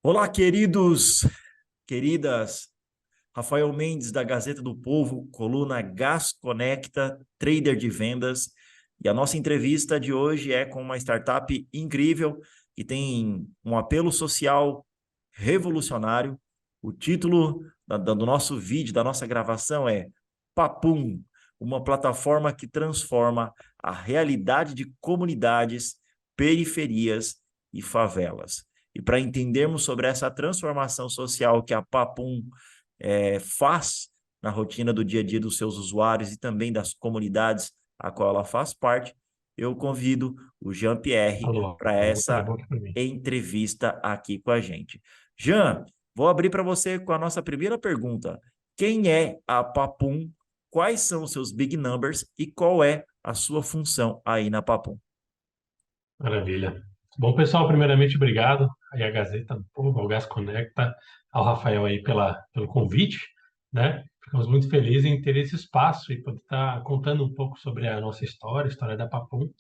Olá, queridos, queridas. Rafael Mendes, da Gazeta do Povo, coluna Gas Conecta, trader de vendas. E a nossa entrevista de hoje é com uma startup incrível que tem um apelo social revolucionário. O título do nosso vídeo, da nossa gravação é Papum, uma plataforma que transforma a realidade de comunidades, periferias e favelas. E para entendermos sobre essa transformação social que a Papum faz na rotina do dia a dia dos seus usuários e também das comunidades a qual ela faz parte, eu convido o Jean-Pierre Alô, para alô, tá essa bom aqui para mim. entrevista aqui com a gente. Jean, vou abrir para você com a nossa primeira pergunta. Quem é a Papum? Quais são os seus big numbers e qual é a sua função aí na Papum? Maravilha. Bom, pessoal, primeiramente, obrigado aí à Gazeta do Povo, ao Gás Conecta, ao Rafael aí pelo convite, né? Ficamos muito felizes em ter esse espaço e poder estar contando um pouco sobre a nossa história, a história da Papum,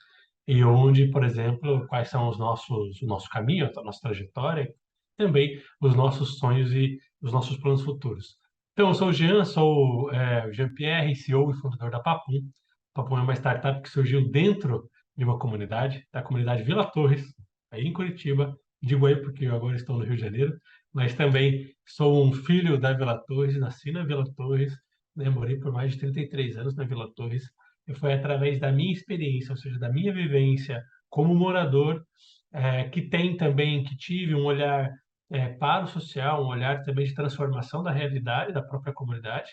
e onde, por exemplo, quais são o nosso caminho, a nossa trajetória, também os nossos sonhos e os nossos planos futuros. Então, eu sou o Jean, sou o Jean-Pierre, CEO e fundador da Papum. Papum é uma startup que surgiu dentro de uma comunidade, da comunidade Vila Torres, aí em Curitiba. Digo aí porque eu agora estou no Rio de Janeiro, mas também sou um filho da Vila Torres, nasci na Vila Torres, né, morei por mais de 33 anos na Vila Torres, e foi através da minha experiência, ou seja, da minha vivência como morador, que tive um olhar para o social, um olhar também de transformação da realidade da própria comunidade,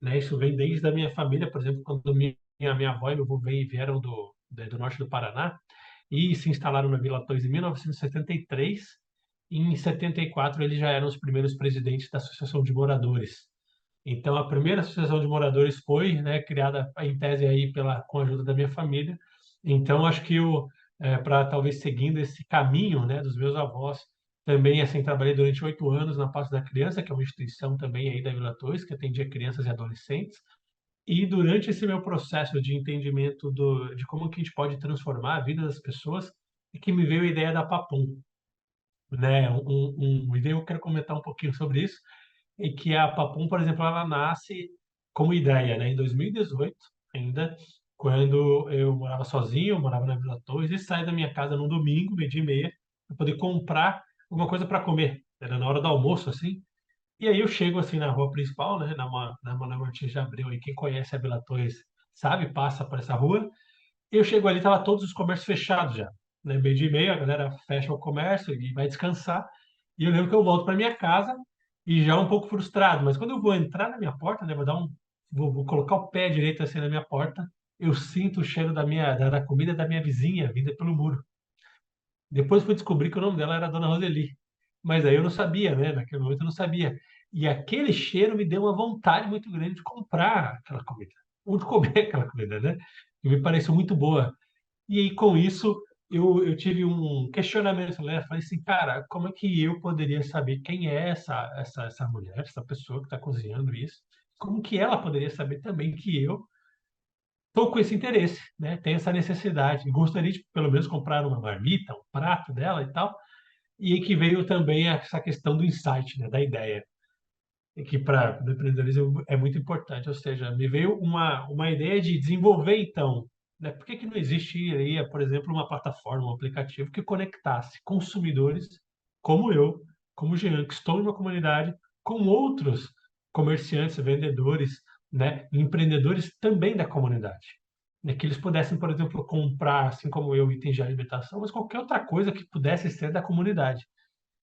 né? Isso vem desde a minha família, por exemplo, quando minha avó e meu avô vieram do norte do Paraná e se instalaram na Vila Torres em 1973. Em 74, eles já eram os primeiros presidentes da Associação de Moradores. Então, a primeira associação de moradores foi, né, criada em tese aí com a ajuda da minha família. Então, acho que para talvez seguindo esse caminho, né, dos meus avós, também assim trabalhei durante 8 anos na Paço da Criança, que é uma instituição também aí da Vila Torres, que atendia crianças e adolescentes. E durante esse meu processo de entendimento de como que a gente pode transformar a vida das pessoas, é que me veio a ideia da Papum, né? E daí eu quero comentar um pouquinho sobre isso, e que a Papum, por exemplo, ela nasce como ideia, né? Em 2018, ainda, quando eu morava sozinho, eu morava na Vila Torres, e saí da minha casa num domingo, 12h30, para poder comprar alguma coisa para comer. Era na hora do almoço, assim. E aí eu chego assim na rua principal, né? Na Martins de Abreu, e quem conhece a Vila Torres sabe, passa por essa rua. Eu chego ali, tava todos os comércios fechados já. Né? 12h30, a galera fecha o comércio e vai descansar. E eu lembro que eu volto para minha casa e já um pouco frustrado. Mas quando eu vou entrar na minha porta, né? Vou colocar o pé direito assim na minha porta, eu sinto o cheiro da comida da minha vizinha vinda pelo muro. Depois fui descobrir que o nome dela era Dona Roseli. Mas aí eu não sabia, né? Naquele momento eu não sabia. E aquele cheiro me deu uma vontade muito grande de comprar aquela comida. Ou de comer aquela comida, né? E me pareceu muito boa. E aí, com isso, eu tive um questionamento, né? Falei assim, cara, como é que eu poderia saber quem é essa mulher, essa pessoa que está cozinhando isso? Como que ela poderia saber também que eu estou com esse interesse, né? Tenho essa necessidade. E gostaria de, pelo menos, comprar uma marmita, um prato dela e tal. E aí que veio também essa questão do insight, né? Da ideia. E que para o empreendedorismo é muito importante. Ou seja, me veio uma ideia de desenvolver, então, né? Por que que não existiria, por exemplo, uma plataforma, um aplicativo que conectasse consumidores como eu, como Jean, que estou em uma comunidade, com outros comerciantes, vendedores, né? Empreendedores também da comunidade. Né? Que eles pudessem, por exemplo, comprar, assim como eu, itens de alimentação, mas qualquer outra coisa que pudesse ser da comunidade.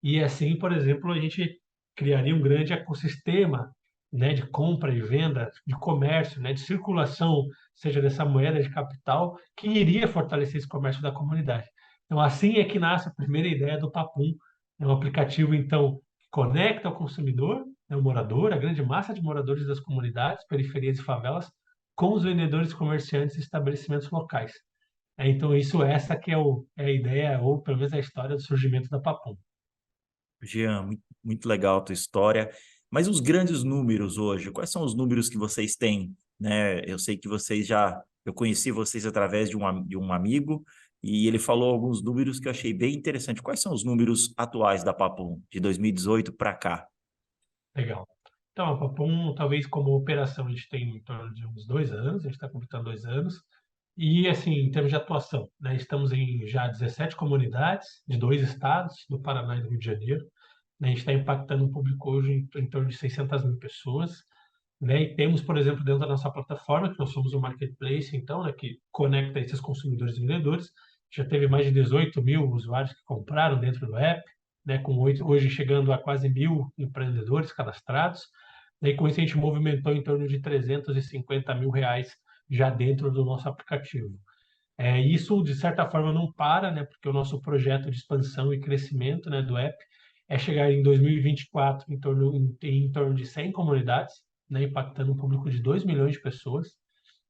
E assim, por exemplo, a gente criaria um grande ecossistema, né, de compra e venda, de comércio, né, de circulação, seja dessa moeda de capital, que iria fortalecer esse comércio da comunidade. Então, assim é que nasce a primeira ideia do Papum. É um aplicativo, então, que conecta o consumidor, né, o morador, a grande massa de moradores das comunidades, periferias e favelas, com os vendedores, comerciantes e estabelecimentos locais. Então, essa que é a ideia, ou pelo menos a história do surgimento da Papum. Jean, muito legal a tua história. Mas os grandes números hoje, quais são os números que vocês têm? Né? Eu sei que vocês já Eu conheci vocês através de um amigo e ele falou alguns números que eu achei bem interessante. Quais são os números atuais da Papum, de 2018 para cá? Legal. Então, a Papum, talvez como operação, a gente tem em torno de uns 2 anos, a gente está completando 2 anos. E, assim, em termos de atuação, né, estamos em já 17 comunidades de 2 estados, do Paraná e do Rio de Janeiro. Né, a gente está impactando um público hoje em torno de 600 mil pessoas. Né, e temos, por exemplo, dentro da nossa plataforma, que nós somos um marketplace, então, né, que conecta esses consumidores e vendedores, já teve mais de 18 mil usuários que compraram dentro do app, né, hoje chegando a quase 1.000 empreendedores cadastrados, né, e com isso a gente movimentou em torno de 350 mil reais já dentro do nosso aplicativo. Isso, de certa forma, não para, né, porque o nosso projeto de expansão e crescimento, né, do app é chegar em 2024 em torno de 100 comunidades, né, impactando um público de 2 milhões de pessoas.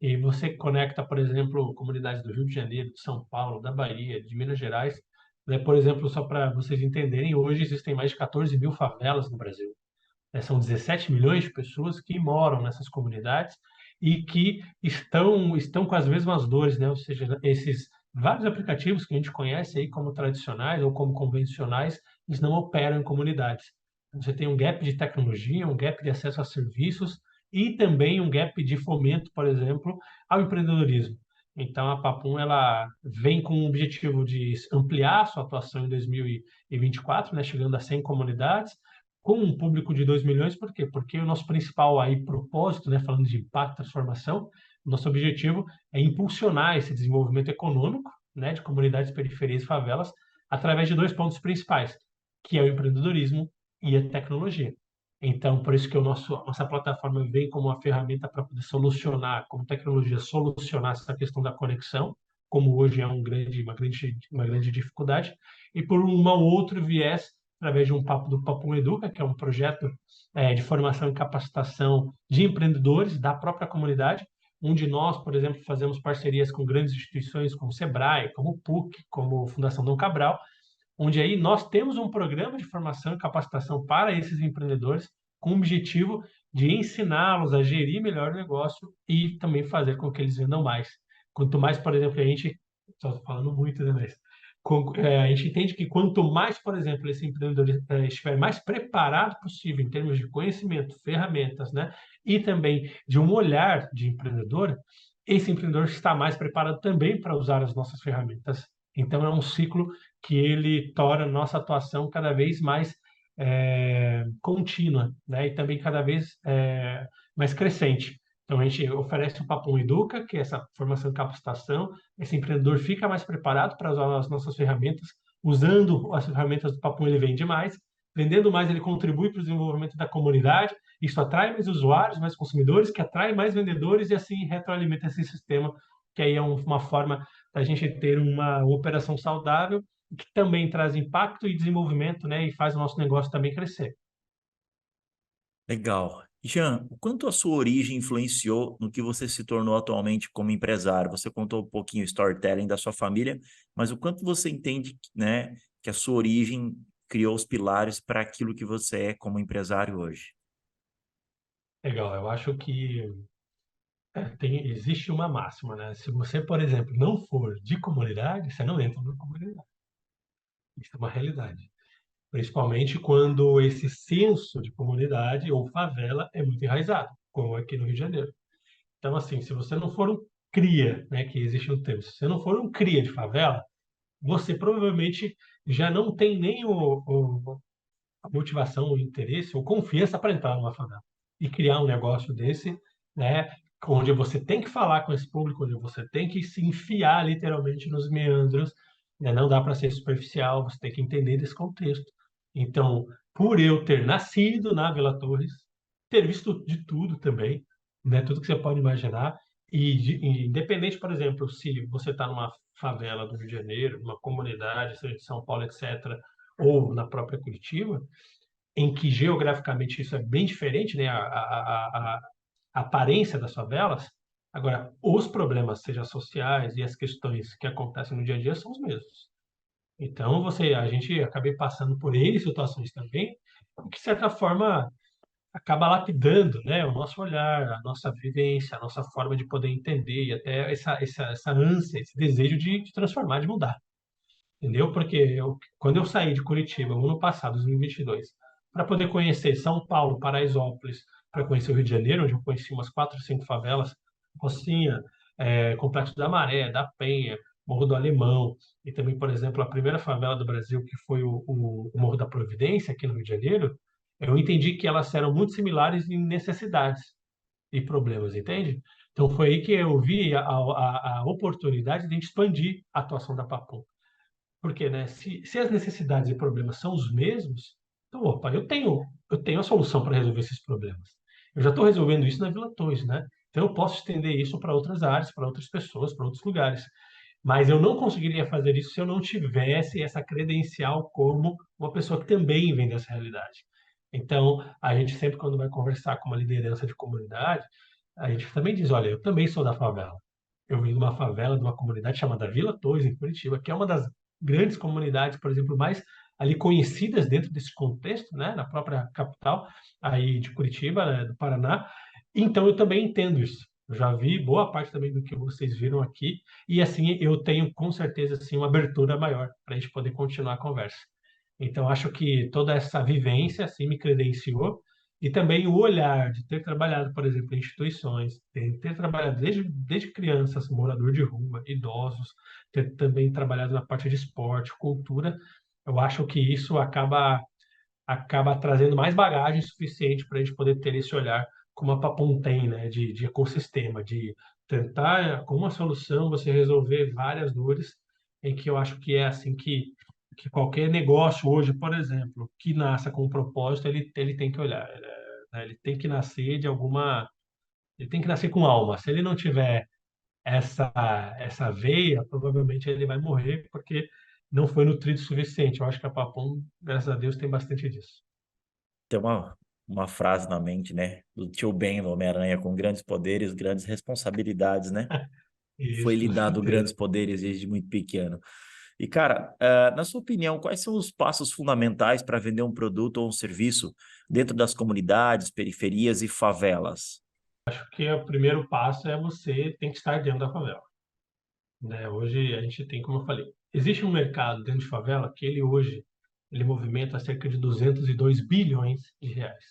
E você conecta, por exemplo, comunidades do Rio de Janeiro, de São Paulo, da Bahia, de Minas Gerais. Né, por exemplo, só para vocês entenderem, hoje existem mais de 14 mil favelas no Brasil. Né? São 17 milhões de pessoas que moram nessas comunidades e que estão com as mesmas dores, né? Ou seja, esses vários aplicativos que a gente conhece aí como tradicionais ou como convencionais, eles não operam em comunidades. Você tem um gap de tecnologia, um gap de acesso a serviços e também um gap de fomento, por exemplo, ao empreendedorismo. Então, a Papum ela vem com o objetivo de ampliar a sua atuação em 2024, né, chegando a 100 comunidades, com um público de 2 milhões, por quê? Porque o nosso principal aí propósito, né, falando de impacto, transformação, nosso objetivo é impulsionar esse desenvolvimento econômico, né, de comunidades, periferias e favelas, através de dois pontos principais, que é o empreendedorismo e a tecnologia. Então, por isso que nossa plataforma vem como uma ferramenta para poder solucionar, como tecnologia, solucionar essa questão da conexão, como hoje é uma grande dificuldade, e por um outro viés, através de um papo do Papum Educa, que é um projeto de formação e capacitação de empreendedores da própria comunidade, onde nós, por exemplo, fazemos parcerias com grandes instituições como o Sebrae, como o PUC, como a Fundação Dom Cabral, onde aí nós temos um programa de formação e capacitação para esses empreendedores com o objetivo de ensiná-los a gerir melhor o negócio e também fazer com que eles vendam mais. Quanto mais, por exemplo, a gente, só estou falando muito, né, mas a gente entende que quanto mais, por exemplo, esse empreendedor estiver mais preparado possível em termos de conhecimento, ferramentas, né, e também de um olhar de empreendedor, esse empreendedor está mais preparado também para usar as nossas ferramentas. Então, é um ciclo que ele torna a nossa atuação cada vez mais contínua, né, e também cada vez mais crescente. Então, a gente oferece o Papum Educa, que é essa formação e capacitação. Esse empreendedor fica mais preparado para usar as nossas ferramentas. Usando as ferramentas do Papum, ele vende mais. Vendendo mais, ele contribui para o desenvolvimento da comunidade. Isso atrai mais usuários, mais consumidores, que atrai mais vendedores e assim retroalimenta esse sistema, que aí é uma forma da gente ter uma operação saudável, que também traz impacto e desenvolvimento, né, e faz o nosso negócio também crescer. Legal. Jean, o quanto a sua origem influenciou no que você se tornou atualmente como empresário? Você contou um pouquinho o storytelling da sua família, mas o quanto você entende, né, que a sua origem criou os pilares para aquilo que você é como empresário hoje? Legal, eu acho que existe uma máxima, né? Se você, por exemplo, não for de comunidade, você não entra na comunidade. Isso é uma realidade. Principalmente quando esse senso de comunidade ou favela é muito enraizado, como aqui no Rio de Janeiro. Então, assim, se você não for um cria, né, que existe um termo, se você não for um cria de favela, você provavelmente já não tem nem a motivação, o interesse ou confiança para entrar numa favela e criar um negócio desse, né, onde você tem que falar com esse público, onde você tem que se enfiar literalmente nos meandros, né, não dá para ser superficial, você tem que entender desse contexto. Então, por eu ter nascido na Vila Torres, ter visto de tudo também, né, tudo que você pode imaginar, e independente, por exemplo, se você está numa favela do Rio de Janeiro, numa comunidade, seja de São Paulo, etc., ou na própria Curitiba, em que geograficamente isso é bem diferente, né? A aparência das favelas. Agora, os problemas, seja sociais e as questões que acontecem no dia a dia, são os mesmos. Então, a gente acabei passando por N situações também, que, de certa forma, acaba lapidando, né, o nosso olhar, a nossa vivência, a nossa forma de poder entender e até essa ânsia, esse desejo de transformar, de mudar. Entendeu? Porque quando eu saí de Curitiba, no ano passado, 2022, para poder conhecer São Paulo, Paraisópolis, para conhecer o Rio de Janeiro, onde eu conheci umas 4 ou 5 favelas, Rocinha, Complexo da Maré, da Penha, Morro do Alemão, e também, por exemplo, a primeira favela do Brasil, que foi o Morro da Providência, aqui no Rio de Janeiro, eu entendi que elas eram muito similares em necessidades e problemas, entende? Então foi aí que eu vi a oportunidade de a gente expandir a atuação da Papum. Porque, né, se as necessidades e problemas são os mesmos, então, opa, eu tenho a solução para resolver esses problemas. Eu já estou resolvendo isso na Vila Torres, né? Então eu posso estender isso para outras áreas, para outras pessoas, para outros lugares. Mas eu não conseguiria fazer isso se eu não tivesse essa credencial como uma pessoa que também vem dessa realidade. Então, a gente sempre, quando vai conversar com uma liderança de comunidade, a gente também diz, olha, eu também sou da favela. Eu vim de uma favela, de uma comunidade chamada Vila Torres, em Curitiba, que é uma das grandes comunidades, por exemplo, mais ali conhecidas dentro desse contexto, né, na própria capital aí de Curitiba, né, do Paraná. Então eu também entendo isso. Eu já vi boa parte também do que vocês viram aqui e assim eu tenho com certeza assim uma abertura maior para a gente poder continuar a conversa. Então acho que toda essa vivência assim me credenciou e também o olhar de ter trabalhado, por exemplo, em instituições, ter trabalhado desde crianças, morador de rua, idosos, ter também trabalhado na parte de esporte, cultura, eu acho que isso acaba trazendo mais bagagem suficiente para a gente poder ter esse olhar como a Papum tem, né, de ecossistema, de tentar, com uma solução, você resolver várias dores, em que eu acho que é assim que qualquer negócio hoje, por exemplo, que nasça com um propósito, ele tem que olhar, né, ele tem que nascer de alguma, ele tem que nascer com alma. Se ele não tiver essa essa veia, provavelmente ele vai morrer porque não foi nutrido o suficiente. Eu acho que a Papum, graças a Deus, tem bastante disso. Tem uma frase na mente, né? Do tio Ben no Homem-Aranha, com grandes poderes, grandes responsabilidades, né? Foi Isso, lhe com dado grandes certeza. poderes desde muito pequeno. E, cara, na sua opinião, quais são os passos fundamentais para vender um produto ou um serviço dentro das comunidades, periferias e favelas? Acho que o primeiro passo é você tem que estar dentro da favela, né? Hoje a gente tem, como eu falei, existe um mercado dentro de favela que ele hoje ele movimenta cerca de 202 bilhões de reais.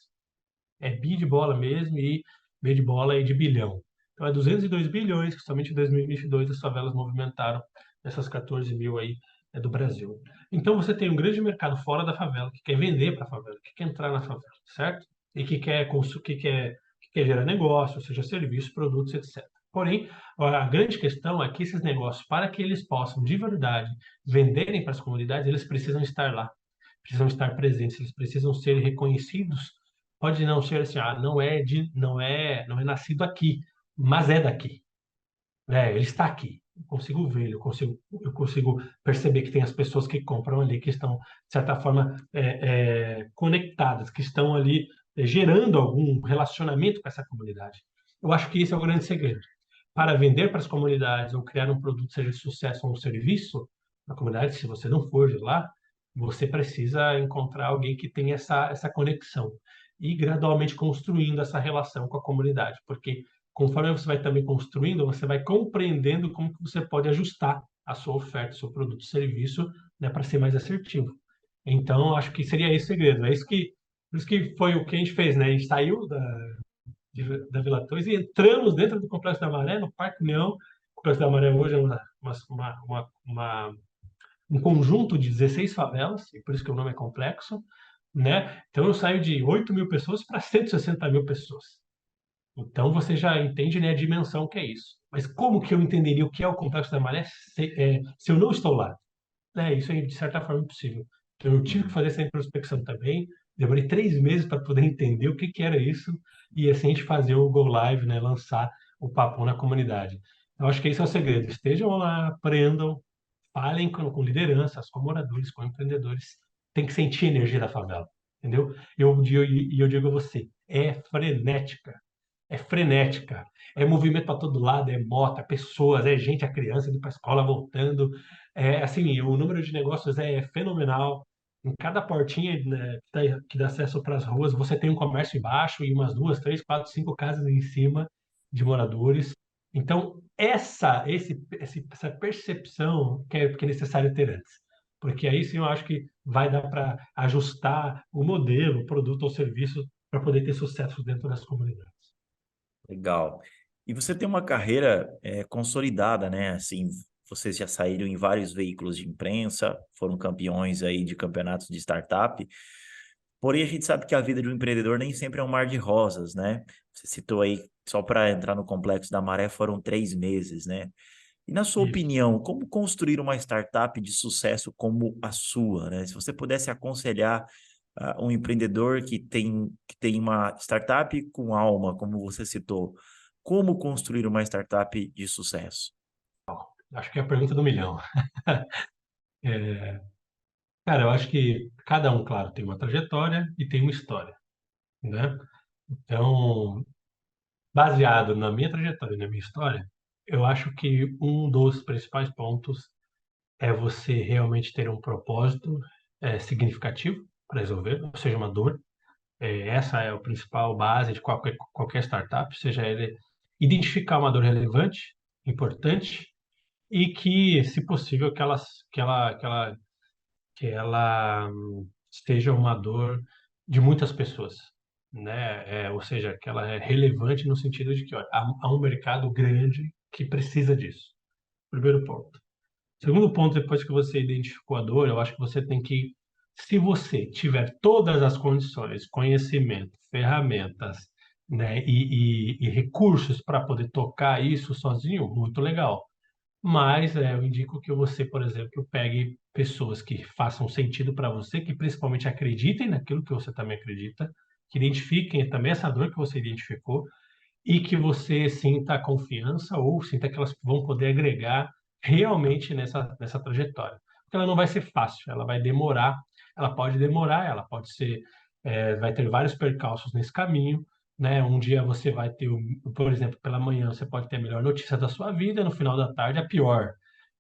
É bi de bola mesmo e B de bola e de bilhão. Então é 202 bilhões que somente em 2022 as favelas movimentaram nessas 14 mil aí do Brasil. Então você tem um grande mercado fora da favela que quer vender para a favela, que quer entrar na favela, certo? E que quer gerar negócio, ou seja, serviços, produtos, etc. Porém, a grande questão é que esses negócios, para que eles possam de verdade venderem para as comunidades, eles precisam estar lá, precisam estar presentes, eles precisam ser reconhecidos. Pode não ser assim, não é nascido aqui, mas é daqui, né? Ele está aqui. Eu consigo ver, eu consigo perceber que tem as pessoas que compram ali que estão de certa forma conectadas, que estão ali gerando algum relacionamento com essa comunidade. Eu acho que esse é o grande segredo. Para vender para as comunidades ou criar um produto, seja de sucesso ou um serviço na comunidade, se você não for de lá, você precisa encontrar alguém que tenha essa conexão e gradualmente construindo essa relação com a comunidade, porque conforme você vai também construindo, você vai compreendendo como que você pode ajustar a sua oferta, seu produto, serviço, né, para ser mais assertivo. Então, acho que seria esse o segredo. Por isso que foi o que a gente fez, né? A gente saiu da Vila Torres e entramos dentro do Complexo da Maré, no Parque União. O Complexo da Maré hoje é um conjunto de 16 favelas, e por isso que o nome é complexo, né? Então eu saio de 8 mil pessoas para 160 mil pessoas. Então você já entende, né, a dimensão que é isso. Mas como que eu entenderia o que é o Complexo da Maré se eu não estou lá? Isso é de certa forma impossível. Então eu tive que Uhum. fazer essa introspecção também. Demorei 3 meses para poder entender o que era isso e assim a gente fazer o Go Live, né, lançar o papo na comunidade. Eu acho que esse é o segredo. Estejam lá, aprendam, falem com lideranças, com moradores, com empreendedores. Tem que sentir a energia da favela, entendeu? E eu digo a você, é frenética. É frenética. É movimento para todo lado, é moto, é pessoas, é gente, é criança indo para a escola voltando. Assim, o número de negócios é fenomenal. em cada portinha, né, que dá acesso para as ruas, você tem um comércio embaixo e umas duas, três, quatro, cinco casas em cima de moradores. Então, essa percepção que é necessário ter antes. Porque aí sim eu acho que vai dar para ajustar o modelo, o produto ou serviço para poder ter sucesso dentro das comunidades. Legal. E você tem uma carreira consolidada, né? Assim, vocês já saíram em vários veículos de imprensa, foram campeões aí de campeonatos de startup. Porém, a gente sabe que a vida de um empreendedor nem sempre é um mar de rosas, né? Você citou aí, só para entrar no Complexo da Maré, foram 3 meses, né? E na sua Isso. opinião, como construir uma startup de sucesso como a sua, né? Se você pudesse aconselhar um empreendedor que tem uma startup com alma, como você citou, como construir uma startup de sucesso? Acho que é a pergunta do milhão. É, cara, eu acho que cada um, claro, tem uma trajetória e tem uma história, né? Então, baseado na minha trajetória e na minha história, eu acho que um dos principais pontos é você realmente ter um propósito significativo para resolver, ou seja, uma dor. Essa é a principal base de qualquer startup, seja ele identificar uma dor relevante, importante, e que, se possível, que ela seja uma dor de muitas pessoas, né? Ou seja, que ela é relevante no sentido de que olha, há um mercado grande que precisa disso. Primeiro ponto. Segundo ponto, depois que você identificou a dor, eu acho que você tem que, se você tiver todas as condições, conhecimento, ferramentas, né, e recursos para poder tocar isso sozinho, muito legal. Mas eu indico que você, por exemplo, pegue pessoas que façam sentido para você, que principalmente acreditem naquilo que você também acredita, que identifiquem também essa dor que você identificou e que você sinta confiança ou sinta que elas vão poder agregar realmente nessa trajetória. Porque ela não vai ser fácil, ela pode ser, vai ter vários percalços nesse caminho, né? Um dia você vai ter, por exemplo, pela manhã você pode ter a melhor notícia da sua vida, no final da tarde a pior.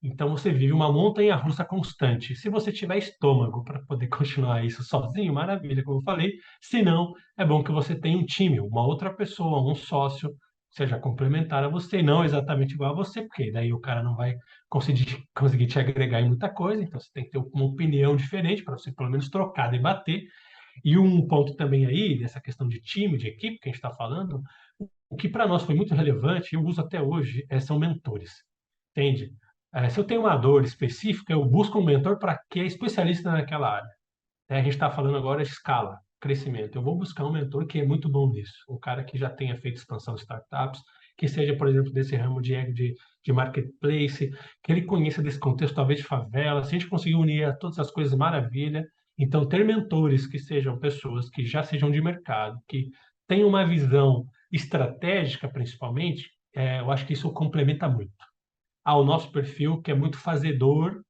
Então você vive uma montanha-russa constante. Se você tiver estômago para poder continuar isso sozinho, maravilha, como eu falei. Se não, é bom que você tenha um time, uma outra pessoa, um sócio, seja complementar a você, não exatamente igual a você, porque daí o cara não vai conseguir te agregar em muita coisa, então você tem que ter uma opinião diferente para você pelo menos trocar, debater. E um ponto também aí, dessa questão de time, de equipe que a gente está falando, o que para nós foi muito relevante, eu uso até hoje, são mentores, entende? Se eu tenho uma dor específica, eu busco um mentor para que é especialista naquela área. A gente está falando agora de escala, crescimento. Eu vou buscar um mentor que é muito bom nisso, um cara que já tenha feito expansão de startups, que seja, por exemplo, desse ramo de marketplace, que ele conheça desse contexto, talvez de favela. Se a gente conseguir unir todas as coisas, maravilha. Então, ter mentores que sejam pessoas que já sejam de mercado, que tenham uma visão estratégica, principalmente, eu acho que isso complementa muito ao nosso perfil, que é muito fazedor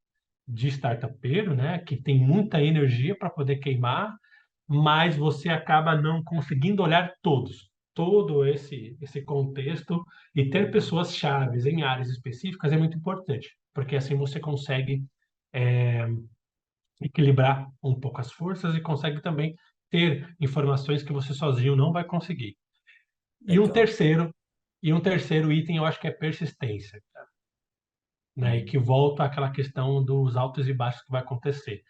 de startupeiro, né, que tem muita energia para poder queimar, mas você acaba não conseguindo olhar todo esse contexto e ter pessoas chaves em áreas específicas é muito importante, porque assim você consegue é, equilibrar um pouco as forças e consegue também ter informações que você sozinho não vai conseguir. E um Legal. terceiro, e um terceiro item eu acho que é persistência, né? E Uhum. que volta àquela questão dos altos e baixos que vai acontecer.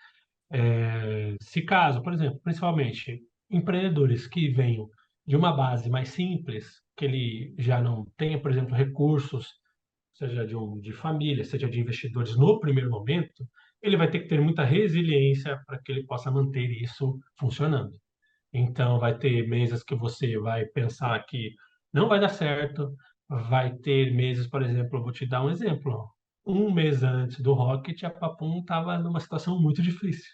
Se caso, por exemplo, principalmente empreendedores que venham de uma base mais simples, que ele já não tenha, por exemplo, recursos, seja de família, seja de investidores no primeiro momento, ele vai ter que ter muita resiliência para que ele possa manter isso funcionando. Então, vai ter meses que você vai pensar que não vai dar certo, vai ter meses, por exemplo, eu vou te dar um exemplo. Um mês antes do Rocket, a Papum estava numa situação muito difícil.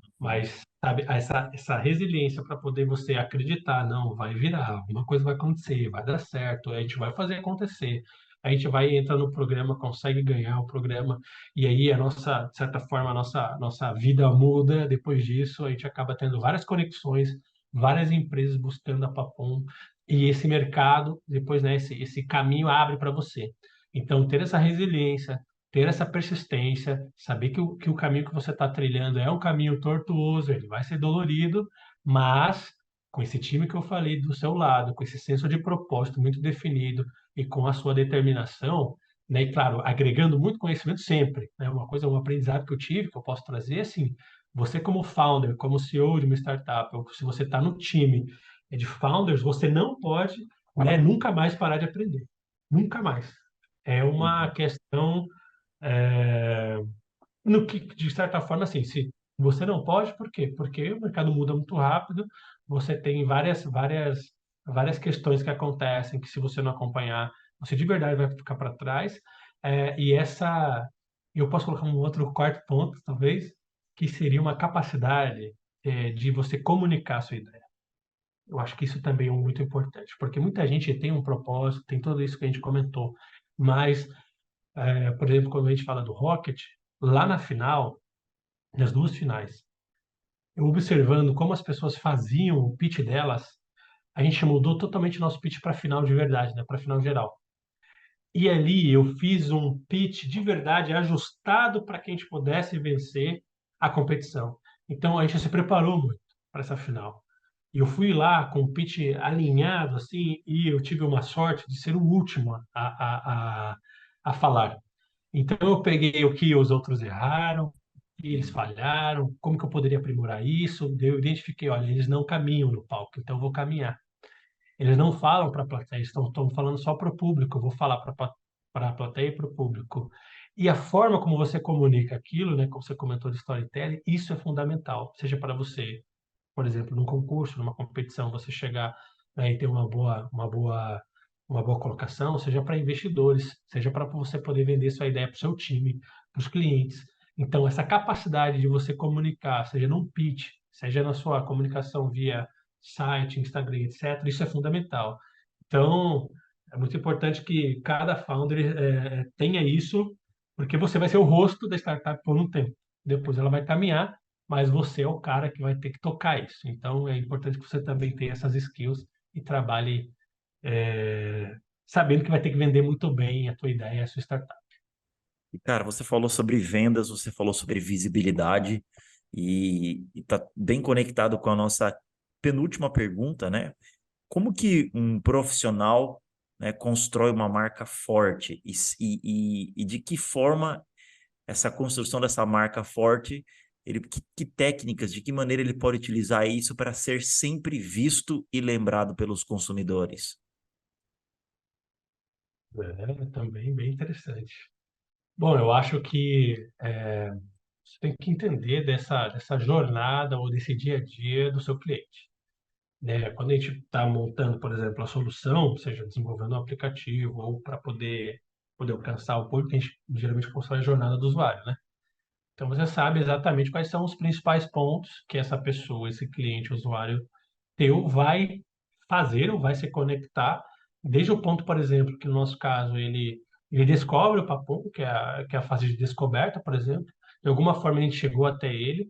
Uhum. Mas, sabe, essa resiliência para poder você acreditar, não, vai virar, alguma coisa vai acontecer, vai dar certo, a gente vai fazer acontecer. A gente vai entrar no programa, consegue ganhar o programa, e aí de certa forma, a nossa vida muda. Depois disso, a gente acaba tendo várias conexões, várias empresas buscando a Papum, e esse mercado, depois, né, esse caminho abre para você. Então, ter essa resiliência, ter essa persistência, saber que o caminho que você está trilhando é um caminho tortuoso, ele vai ser dolorido, mas com esse time que eu falei do seu lado, com esse senso de propósito muito definido e com a sua determinação, né, e claro, agregando muito conhecimento sempre, né, uma coisa, um aprendizado que eu tive, que eu posso trazer, assim, você como founder, como CEO de uma startup, ou se você está no time de founders, você não pode, né, nunca mais parar de aprender, nunca mais. É uma Uhum. questão é, no que, de certa forma, assim, se você não pode, por quê? Porque o mercado muda muito rápido, você tem várias questões que acontecem que se você não acompanhar, você de verdade vai ficar para trás. E eu posso colocar um outro quarto ponto, talvez, que seria uma capacidade de você comunicar a sua ideia. Eu acho que isso também é muito importante, porque muita gente tem um propósito, tem tudo isso que a gente comentou, mas por exemplo, quando a gente fala do Rocket, lá na final, nas duas finais, eu observando como as pessoas faziam o pitch delas, a gente mudou totalmente nosso pitch para a final de verdade, né, para a final geral. E ali eu fiz um pitch de verdade ajustado para que a gente pudesse vencer a competição. Então a gente se preparou muito para essa final. E eu fui lá com o pitch alinhado assim, e eu tive uma sorte de ser o último a falar. Então eu peguei o que os outros erraram, o que eles falharam, como que eu poderia aprimorar isso. Eu identifiquei, olha, eles não caminham no palco, então eu vou caminhar. Eles não falam para a plateia, estão falando só para o público. Eu vou falar para a plateia e para o público. E a forma como você comunica aquilo, né, como você comentou de storytelling, isso é fundamental. Seja para você, por exemplo, num concurso, numa competição, você chegar, né, e ter uma boa colocação, seja para investidores, seja para você poder vender sua ideia para o seu time, para os clientes. Então, essa capacidade de você comunicar, seja num pitch, seja na sua comunicação via site, Instagram, etc., isso é fundamental. Então, é muito importante que cada founder tenha isso, porque você vai ser o rosto da startup por um tempo. Depois ela vai caminhar, mas você é o cara que vai ter que tocar isso. Então, é importante que você também tenha essas skills e trabalhe é, sabendo que vai ter que vender muito bem a tua ideia, a sua startup. E, cara, você falou sobre vendas, você falou sobre visibilidade e tá bem conectado com a nossa penúltima pergunta, né? Como que um profissional, né, constrói uma marca forte e de que forma essa construção dessa marca forte, que técnicas, de que maneira ele pode utilizar isso para ser sempre visto e lembrado pelos consumidores? É também bem interessante. Bom, eu acho que você tem que entender dessa jornada ou desse dia a dia do seu cliente, né? Quando a gente está montando, por exemplo, a solução, seja desenvolvendo um aplicativo ou para poder alcançar o público, a gente geralmente constrói a jornada do usuário, né? Então você sabe exatamente quais são os principais pontos que essa pessoa, esse cliente, usuário teu vai fazer ou vai se conectar, desde o ponto, por exemplo, que no nosso caso ele descobre o Papum, que é a fase de descoberta, por exemplo, de alguma forma a gente chegou até ele,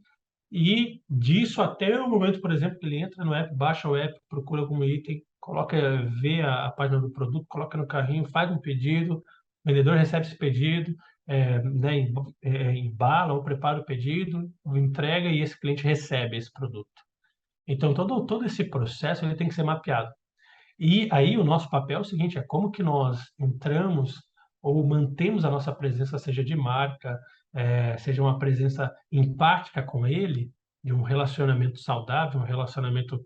e disso até o momento, por exemplo, que ele entra no app, baixa o app, procura algum item, coloca, vê a página do produto, coloca no carrinho, faz um pedido, o vendedor recebe esse pedido, né, embala ou prepara o pedido, entrega e esse cliente recebe esse produto. Então, todo esse processo ele tem que ser mapeado. E aí o nosso papel é o seguinte, é como que nós entramos ou mantemos a nossa presença, seja de marca, seja uma presença empática com ele, de um relacionamento saudável, um relacionamento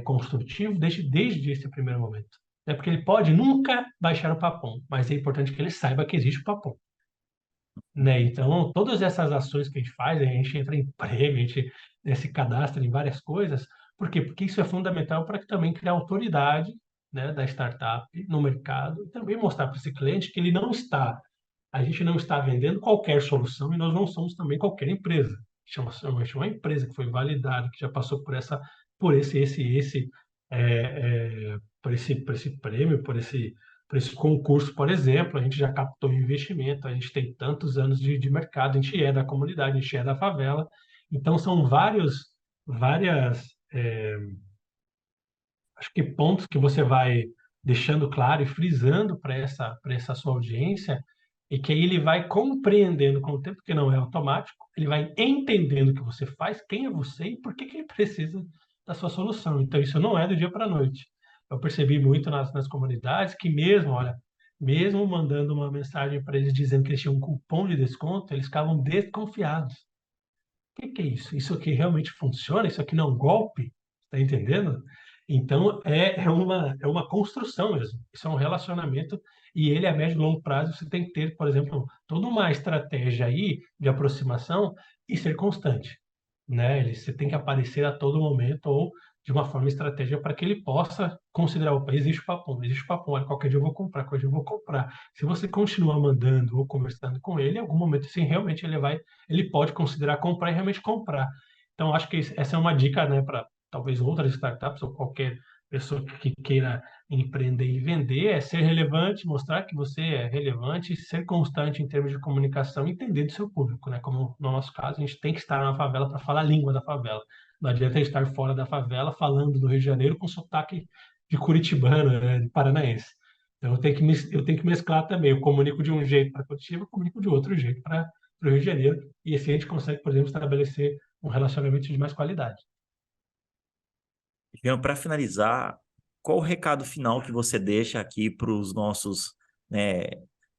construtivo, desde esse primeiro momento. É porque ele pode nunca baixar o papum, mas é importante que ele saiba que existe o papum, né? Então, todas essas ações que a gente faz, a gente entra em prêmio, a gente se cadastra em várias coisas. Por quê? Porque isso é fundamental para que também criar autoridade, né, da startup no mercado e também mostrar para esse cliente que a gente não está vendendo qualquer solução e nós não somos também qualquer empresa. Chama-se uma empresa que foi validada, que já passou por esse prêmio, por esse concurso, por exemplo, a gente já captou investimento, a gente tem tantos anos de mercado, a gente é da comunidade, a gente é da favela. Então, são várias, acho que pontos que você vai deixando claro e frisando para essa sua audiência, e que aí ele vai compreendendo com o tempo, que não é automático, ele vai entendendo o que você faz, quem é você e por que que ele precisa da sua solução. Então, isso não é do dia para a noite. Eu percebi muito nas comunidades que mesmo, olha, mesmo mandando uma mensagem para eles dizendo que eles tinham um cupom de desconto, eles ficavam desconfiados. O que que é isso? Isso aqui realmente funciona? Isso aqui não é um golpe? Está entendendo? Então, é uma construção mesmo. Isso é um relacionamento e ele, a médio e longo prazo, você tem que ter, por exemplo, toda uma estratégia aí de aproximação e ser constante, né? Você tem que aparecer a todo momento ou de uma forma estratégica para que ele possa considerar, opa, existe o papum, olha, qualquer dia eu vou comprar, qualquer dia eu vou comprar. Se você continuar mandando ou conversando com ele, em algum momento, assim, realmente ele pode considerar comprar e realmente comprar. Então, acho que essa é uma dica, né, para talvez outras startups ou qualquer pessoa que queira empreender e vender, é ser relevante, mostrar que você é relevante, ser constante em termos de comunicação, entender do seu público, né? Como no nosso caso, a gente tem que estar na favela para falar a língua da favela. Não adianta estar fora da favela falando do Rio de Janeiro com sotaque de curitibano, né, de paranaense. Então, eu tenho que mesclar também. Eu comunico de um jeito para Curitiba, eu comunico de outro jeito para o Rio de Janeiro. E assim a gente consegue, por exemplo, estabelecer um relacionamento de mais qualidade. Jean, para finalizar, qual o recado final que você deixa aqui para os nossos, né,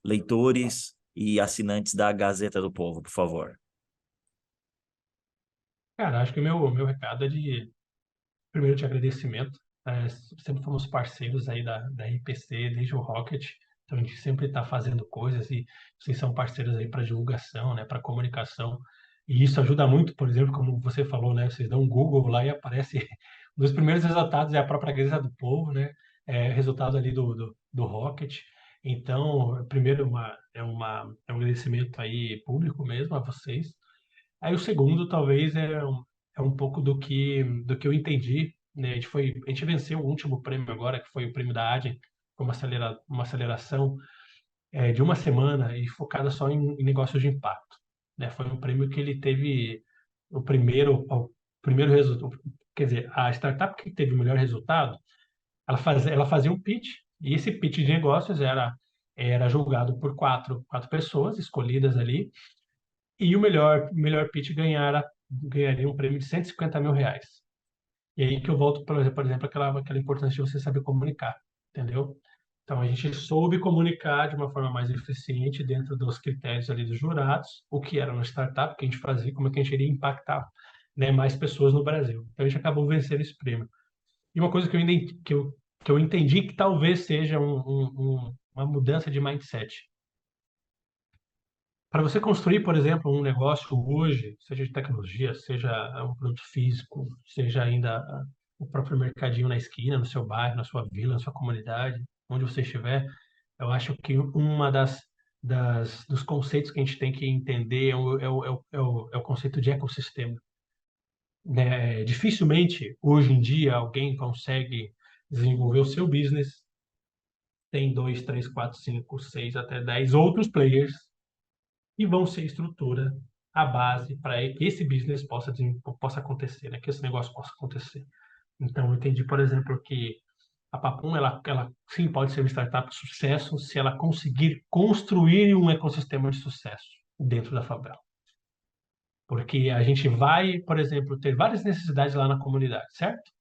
leitores e assinantes da Gazeta do Povo, por favor? Cara, acho que o meu recado é de, primeiro, de agradecimento. Sempre fomos parceiros aí da RPC, desde o Rocket. Então, a gente sempre está fazendo coisas e vocês são parceiros aí para divulgação, né, para comunicação. E isso ajuda muito, por exemplo, como você falou, né, vocês dão um Google lá e aparece, um dos primeiros resultados é a própria Gazeta do Povo, né, resultado ali do Rocket. Então, primeiro, é um agradecimento aí público mesmo a vocês. Aí o segundo, talvez, é um pouco do que eu entendi, né? A gente venceu o último prêmio agora, que foi o prêmio da Adyen, foi uma aceleração de uma semana e focada só em negócios de impacto, né? Foi um prêmio que ele teve o primeiro resultado, quer dizer, a startup que teve o melhor resultado, ela fazia um pitch, e esse pitch de negócios era julgado por quatro pessoas escolhidas ali, e o melhor pitch ganharia um prêmio de R$ 150.000. E aí que eu volto, por exemplo, aquela importância de você saber comunicar, entendeu? Então, a gente soube comunicar de uma forma mais eficiente dentro dos critérios ali dos jurados, o que era uma startup, o que a gente fazia, como é que a gente iria impactar, né, mais pessoas no Brasil. Então, a gente acabou vencendo esse prêmio. E uma coisa que eu entendi que talvez seja uma mudança de mindset. Para você construir, por exemplo, um negócio hoje, seja de tecnologia, seja um produto físico, seja ainda o próprio mercadinho na esquina, no seu bairro, na sua vila, na sua comunidade, onde você estiver, eu acho que uma dos conceitos que a gente tem que entender é o conceito de ecossistema, né? Dificilmente, hoje em dia, alguém consegue desenvolver o seu business, tem dois, três, quatro, cinco, seis, até 10 outros players e vão ser estrutura, a base para que esse business possa acontecer, né? Que esse negócio possa acontecer. Então, eu entendi, por exemplo, que a Papum, ela sim pode ser uma startup de sucesso se ela conseguir construir um ecossistema de sucesso dentro da favela. Porque a gente vai, por exemplo, ter várias necessidades lá na comunidade, certo?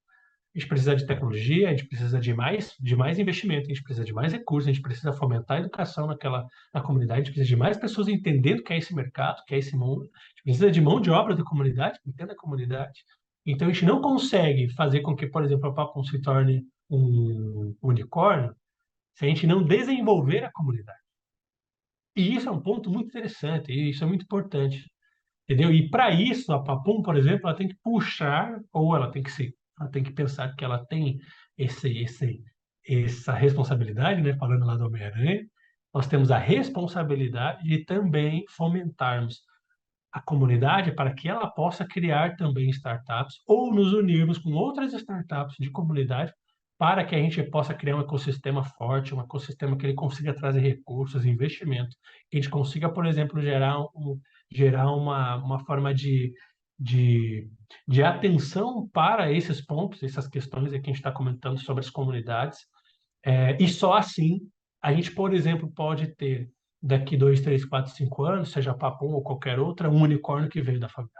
A gente precisa de tecnologia, a gente precisa de mais investimento, a gente precisa de mais recursos, a gente precisa fomentar a educação na comunidade, a gente precisa de mais pessoas entendendo o que é esse mercado, o que é esse mundo, a gente precisa de mão de obra da comunidade, que entenda a comunidade. Então, a gente não consegue fazer com que, por exemplo, a Papum se torne um unicórnio se a gente não desenvolver a comunidade. E isso é um ponto muito interessante, e isso é muito importante. Entendeu? E para isso, a Papum, por exemplo, ela tem que puxar, ou ela tem que pensar que ela tem essa responsabilidade, né? Falando lá do Homem-Aranha, nós temos a responsabilidade de também fomentarmos a comunidade para que ela possa criar também startups ou nos unirmos com outras startups de comunidade para que a gente possa criar um ecossistema forte, um ecossistema que ele consiga trazer recursos, investimento, que a gente consiga, por exemplo, gerar uma forma de, de atenção para esses pontos, essas questões que a gente está comentando sobre as comunidades, e só assim a gente, por exemplo, pode ter daqui 2, 3, 4, 5 anos, seja a Papum ou qualquer outra, um unicórnio que veio da favela.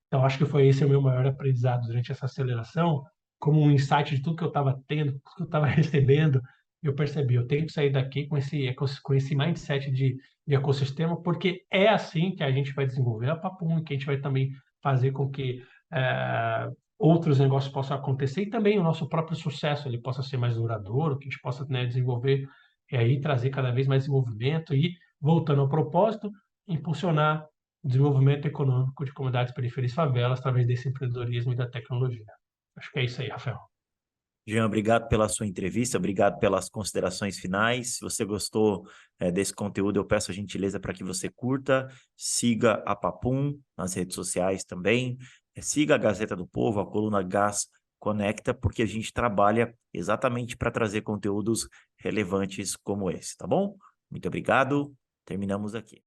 Então, acho que foi esse o meu maior aprendizado durante essa aceleração, como um insight de tudo que eu estava tendo, tudo que eu estava recebendo, eu percebi, eu tenho que sair daqui com esse mindset de ecossistema, porque é assim que a gente vai desenvolver a Papum, que a gente vai também fazer com que outros negócios possam acontecer e também o nosso próprio sucesso ele possa ser mais duradouro, que a gente possa, né, desenvolver e aí trazer cada vez mais desenvolvimento e, voltando ao propósito, impulsionar o desenvolvimento econômico de comunidades, periferias e favelas através desse empreendedorismo e da tecnologia. Acho que é isso aí, Rafael. Jean, obrigado pela sua entrevista, obrigado pelas considerações finais. Se você gostou desse conteúdo, eu peço a gentileza para que você curta, siga a Papum nas redes sociais também, siga a Gazeta do Povo, a coluna Gás Conecta, porque a gente trabalha exatamente para trazer conteúdos relevantes como esse, tá bom? Muito obrigado, terminamos aqui.